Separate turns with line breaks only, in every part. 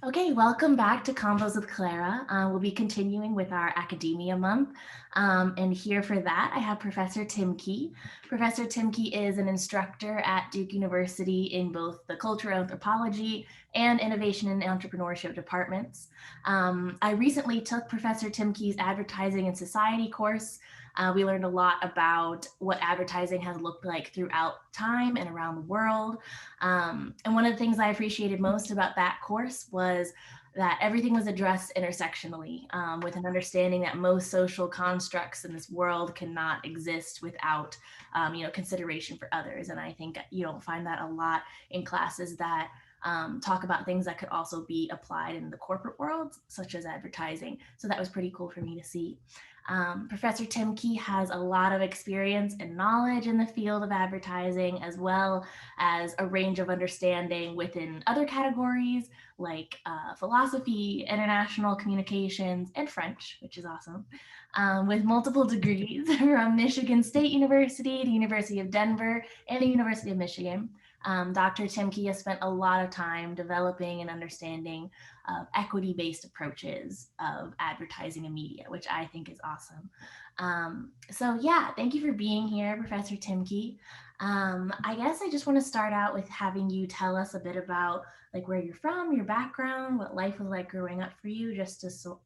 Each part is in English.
Okay, welcome back to Convos with Clara. We'll be continuing with our Academia Month. And here for that, I have Professor Timke. Professor Timke is an instructor at Duke University in both the Cultural Anthropology and Innovation and Entrepreneurship departments. I recently took Professor Timke's Advertising and Society course. We learned a lot about what advertising has looked like throughout time and around the world. And one of the things I appreciated most about that course was that everything was addressed intersectionally, with an understanding that most social constructs in this world cannot exist without, consideration for others. And I think you don't find that a lot in classes that talk about things that could also be applied in the corporate world, such as advertising. So that was pretty cool for me to see. Professor Timke has a lot of experience and knowledge in the field of advertising, as well as a range of understanding within other categories like philosophy, international communications, and French, which is awesome, with multiple degrees from Michigan State University, the University of Denver, and the University of Michigan. Dr. Timke has spent a lot of time developing and understanding equity-based approaches of advertising and media, which I think is awesome. So yeah, thank you for being here, Professor Timke. I guess I just want to start out with having you tell us a bit about like where you're from, your background, what life was like growing up for you, just to sort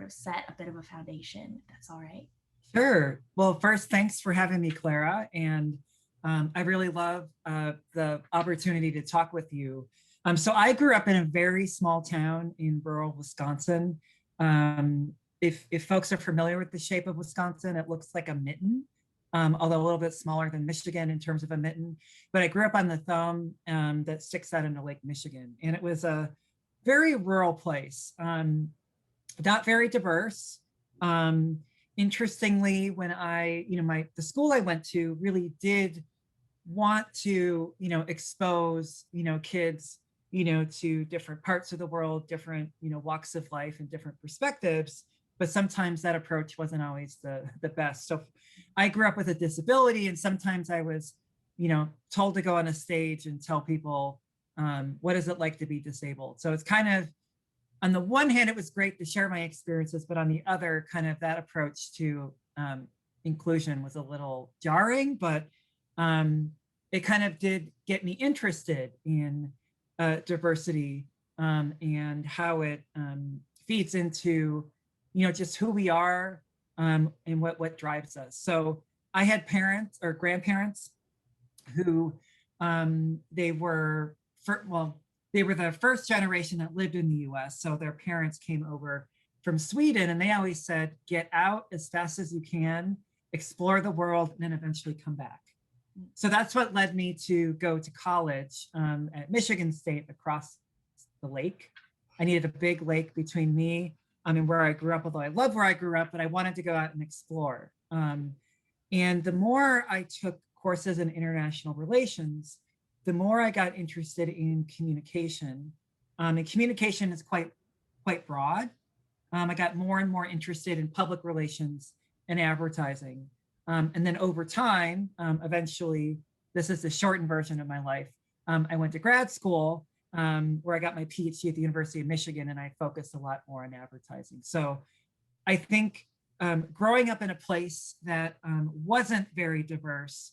of set a bit of a foundation, if that's all right.
Sure. Well, first, thanks for having me, Clara. And I really love the opportunity to talk with you. So I grew up in a very small town in rural Wisconsin. If folks are familiar with the shape of Wisconsin, it looks like a mitten, although a little bit smaller than Michigan in terms of a mitten. But I grew up on the thumb that sticks out into Lake Michigan. And it was a very rural place, not very diverse. Interestingly, when the school I went to really did want to, expose, kids, to different parts of the world, different, walks of life and different perspectives. But sometimes that approach wasn't always the best. So I grew up with a disability, and sometimes I was, told to go on a stage and tell people, what is it like to be disabled? So it's kind of, on the one hand, it was great to share my experiences, but on the other, kind of that approach to inclusion was a little jarring, but it kind of did get me interested in diversity and how it feeds into, just who we are and what drives us. So I had parents or grandparents who they were, they were the first generation that lived in the US. So their parents came over from Sweden, and they always said, get out as fast as you can, explore the world, and then eventually come back. So that's what led me to go to college at Michigan State across the lake. I needed a big lake between me and where I grew up, although I love where I grew up, but I wanted to go out and explore. And the more I took courses in international relations, the more I got interested in communication. And communication is quite broad. I got more and more interested in public relations and advertising. And then over time, eventually, this is the shortened version of my life. I went to grad school where I got my PhD at the University of Michigan, and I focused a lot more on advertising. So I think growing up in a place that wasn't very diverse,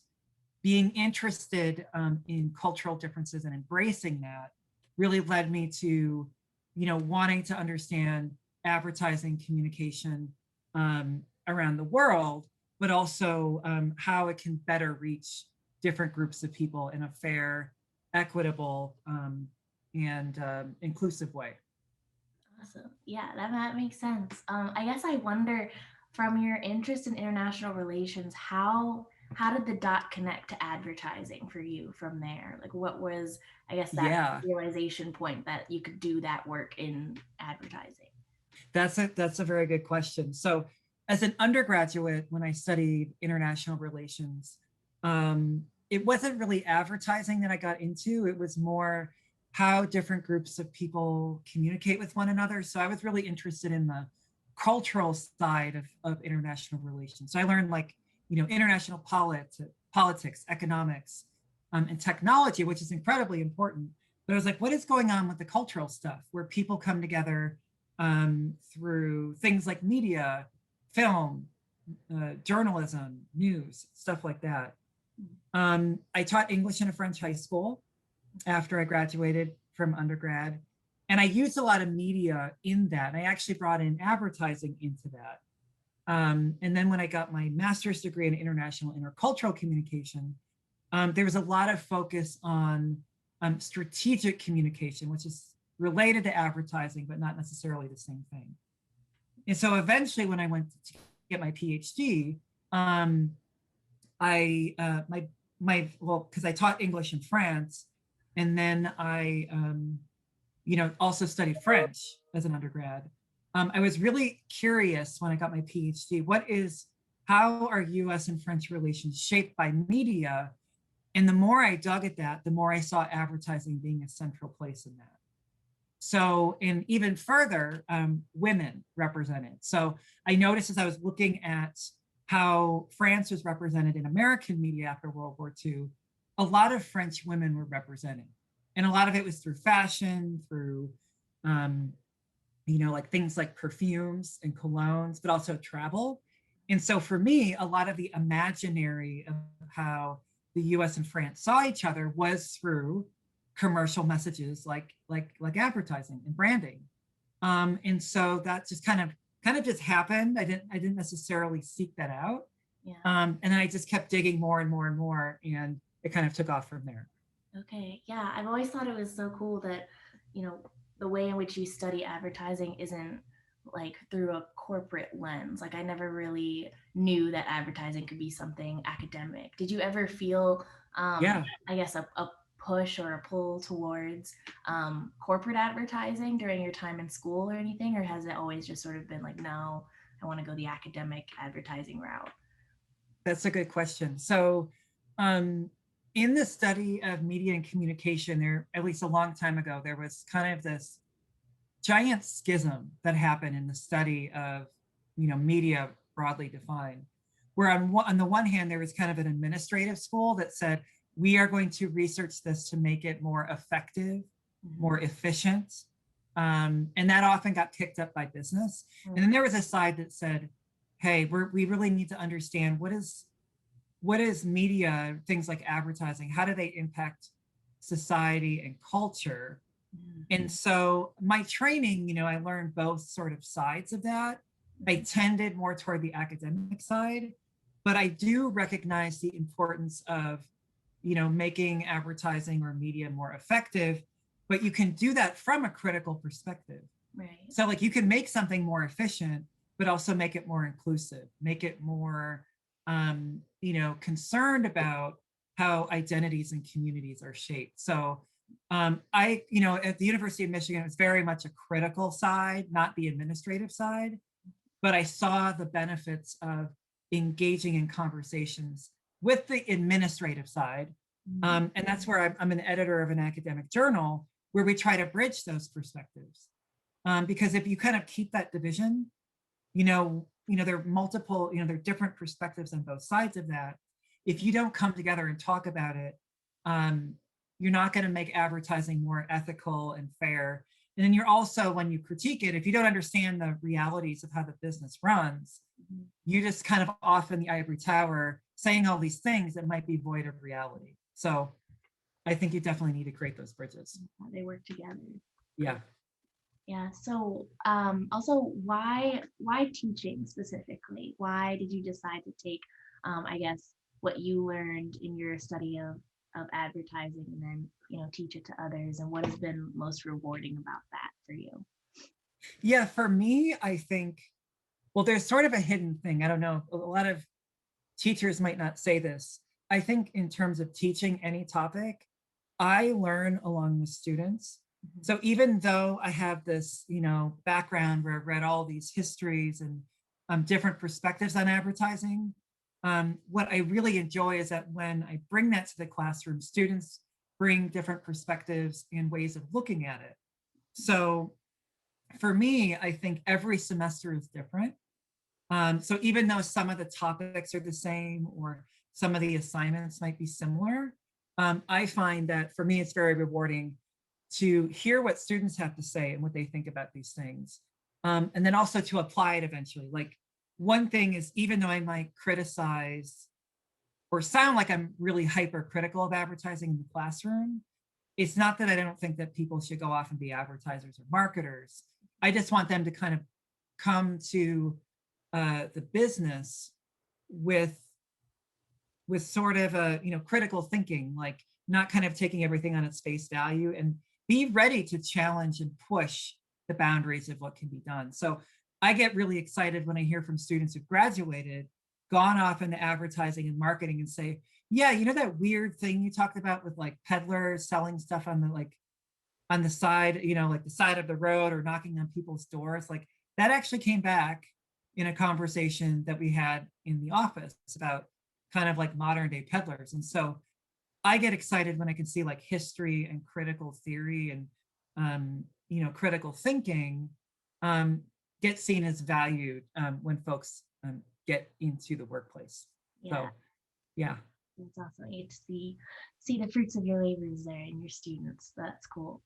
being interested in cultural differences and embracing that really led me to, wanting to understand advertising communication around the world, but also how it can better reach different groups of people in a fair, equitable, and inclusive way.
Awesome. Yeah, that makes sense. I guess I wonder, from your interest in international relations, how did the dot connect to advertising for you from there? Like, what was, I guess, that
Yeah,
realization point that you could do that work in advertising?
that's a very good question. So as an undergraduate, when I studied international relations, it wasn't really advertising that I got into. It was more how different groups of people communicate with one another. So I was really interested in the cultural side of international relations. So I learned like, international politics, economics, and technology, which is incredibly important. But I was like, what is going on with the cultural stuff where people come together through things like media, film, journalism, news, stuff like that. I taught English in a French high school after I graduated from undergrad. And I used a lot of media in that. I actually brought in advertising into that. And then when I got my master's degree in international intercultural communication, there was a lot of focus on strategic communication, which is related to advertising, but not necessarily the same thing. And so eventually, when I went to get my PhD, I well, because I taught English in France, and then I also studied French as an undergrad. I was really curious when I got my PhD, how are US and French relations shaped by media? And the more I dug at that, the more I saw advertising being a central place in that. So, and even further, women represented. So I noticed as I was looking at how France was represented in American media after World War II, a lot of French women were represented. And a lot of it was through fashion, through, like things like perfumes and colognes, but also travel. And so for me, a lot of the imaginary of how the US and France saw each other was through commercial messages like advertising and branding. And so that just kind of just happened. I didn't necessarily seek that out.
Yeah.
And then I just kept digging more and more and more, and it kind of took off from there.
Okay. Yeah. I've always thought it was so cool that, the way in which you study advertising isn't like through a corporate lens. Like I never really knew that advertising could be something academic. Did you ever feel,
Yeah.
I guess, a push or a pull towards corporate advertising during your time in school or anything? Or has it always just sort of been like, no, I want to go the academic advertising route?
That's a good question. So, in the study of media and communication, there, at least a long time ago, there was kind of this giant schism that happened in the study of, media broadly defined, where on the one hand, there was kind of an administrative school that said, we are going to research this to make it more effective, more efficient. And that often got picked up by business. And then there was a side that said, hey, we really need to understand what is media, things like advertising, how do they impact society and culture? And so my training, I learned both sort of sides of that. I tended more toward the academic side, but I do recognize the importance of, making advertising or media more effective, but you can do that from a critical perspective.
Right.
So like you can make something more efficient, but also make it more inclusive, make it more, concerned about how identities and communities are shaped. So at the University of Michigan, it's very much a critical side, not the administrative side, but I saw the benefits of engaging in conversations with the administrative side. And that's where I'm an editor of an academic journal where we try to bridge those perspectives. Because if you kind of keep that division, there are multiple, there are different perspectives on both sides of that. If you don't come together and talk about it, you're not going to make advertising more ethical and fair. And then you're also, when you critique it, if you don't understand the realities of how the business runs, you just kind of off in the ivory tower saying all these things that might be void of reality. So I think you definitely need to create those bridges.
They work together.
Yeah.
Yeah. So also why teaching specifically? Why did you decide to take I guess what you learned in your study of advertising and then teach it to others, and what has been most rewarding about that for you?
Yeah, for me, I think, well, there's sort of a hidden thing. I don't know. A lot of teachers might not say this. I think in terms of teaching any topic, I learn along with students. So even though I have this, background where I've read all these histories and different perspectives on advertising, what I really enjoy is that when I bring that to the classroom, students bring different perspectives and ways of looking at it. So for me, I think every semester is different. So even though some of the topics are the same or some of the assignments might be similar, I find that for me, it's very rewarding to hear what students have to say and what they think about these things. And then also to apply it eventually. Like one thing is, even though I might criticize or sound like I'm really hypercritical of advertising in the classroom, it's not that I don't think that people should go off and be advertisers or marketers. I just want them to kind of come to the business with sort of a critical thinking, like not kind of taking everything on its face value, and be ready to challenge and push the boundaries of what can be done. So I get really excited when I hear from students who've graduated, gone off into advertising and marketing, and say, yeah, that weird thing you talked about with like peddlers selling stuff on the on the side, like the side of the road, or knocking on people's doors, like that actually came back in a conversation that we had in the office about kind of like modern day peddlers. And so I get excited when I can see like history and critical theory and critical thinking get seen as valued when folks get into the workplace.
Yeah.
So yeah.
That's awesome. You get to see the fruits of your labors there in your students. That's cool.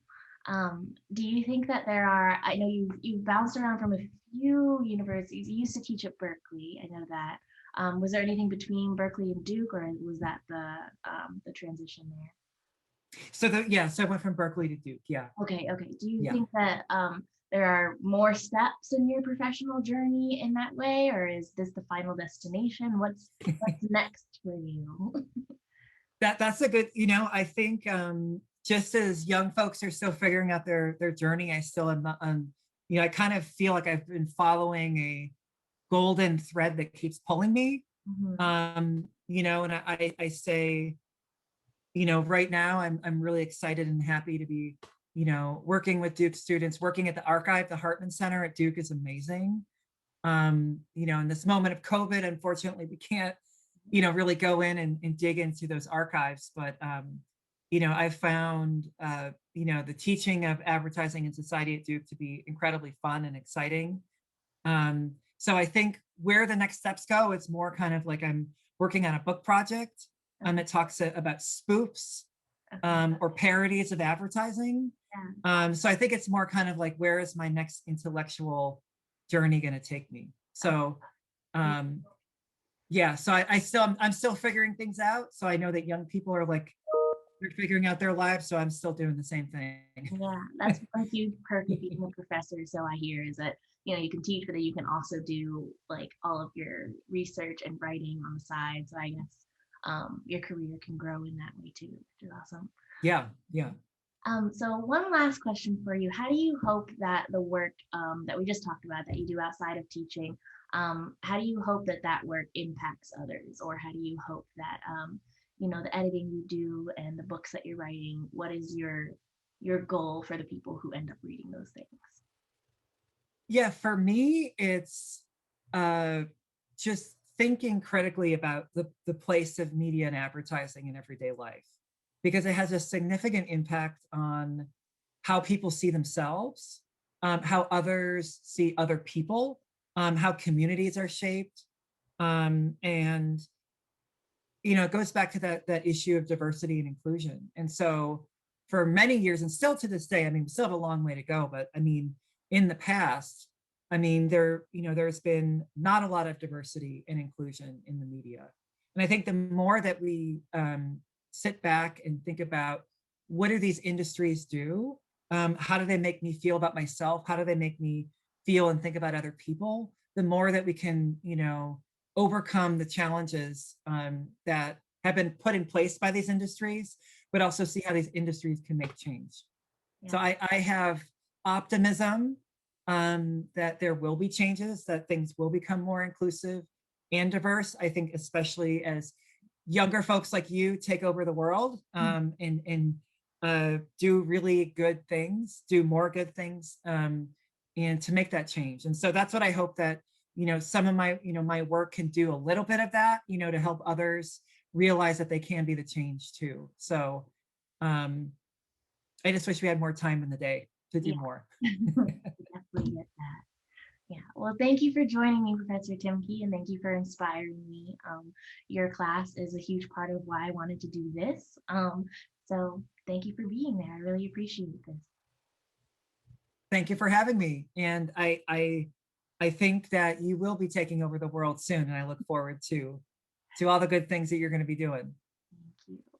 Do you think that there are, I know you bounced around from a few universities. You used to teach at Berkeley. I know that. Was there anything between Berkeley and Duke, or was that the transition there?
So I went from Berkeley to Duke. Yeah.
Okay. Do you think that there are more steps in your professional journey in that way, or is this the final destination? What's next for you?
That's a good, I think just as young folks are still figuring out their journey, I still am not, I kind of feel like I've been following a golden thread that keeps pulling me.
Mhm.
And I say, right now I'm really excited and happy to be, working with Duke students, working at the archive. The Hartman Center at Duke is amazing. In this moment of COVID, unfortunately, we can't, really go in and dig into those archives. But, I found, the teaching of advertising and society at Duke to be incredibly fun and exciting. So I think where the next steps go, it's more kind of like I'm working on a book project that talks about spoofs or parodies of advertising. So I think it's more kind of like, where is my next intellectual journey going to take me? So so I'm still figuring things out. So I know that young people are like, they're figuring out their lives. So I'm still doing the same thing.
Yeah, that's a huge perk of being a professor. So I hear is that, you can teach, but then you can also do like all of your research and writing on the side. So I guess your career can grow in that way too, which is awesome.
Yeah.
So one last question for you. How do you hope that the work that we just talked about that you do outside of teaching, how do you hope that that work impacts others? Or how do you hope that, the editing you do and the books that you're writing, what is your goal for the people who end up reading those things?
Yeah, for me, it's just thinking critically about the place of media and advertising in everyday life, because it has a significant impact on how people see themselves, how others see other people, how communities are shaped. And, it goes back to that issue of diversity and inclusion. And so for many years, and still to this day, I mean, we still have a long way to go, but I mean, in the past, I mean, there's been not a lot of diversity and inclusion in the media. And I think the more that we sit back and think about, what do these industries do? How do they make me feel about myself? How do they make me feel and think about other people? The more that we can, overcome the challenges that have been put in place by these industries, but also see how these industries can make change. Yeah. So I have optimism that there will be changes, that things will become more inclusive and diverse. I think especially as younger folks like you take over the world and do really good things, do more good things, and to make that change. And so that's what I hope that, some of my, my work can do a little bit of that, to help others realize that they can be the change too. So I just wish we had more time in the day to do more.
Definitely get that. Yeah. Well, thank you for joining me, Professor Timke, and thank you for inspiring me. Your class is a huge part of why I wanted to do this. So Thank you for being there. I really appreciate this.
Thank you for having me. And I think that you will be taking over the world soon, and I look forward to all the good things that you're going to be doing.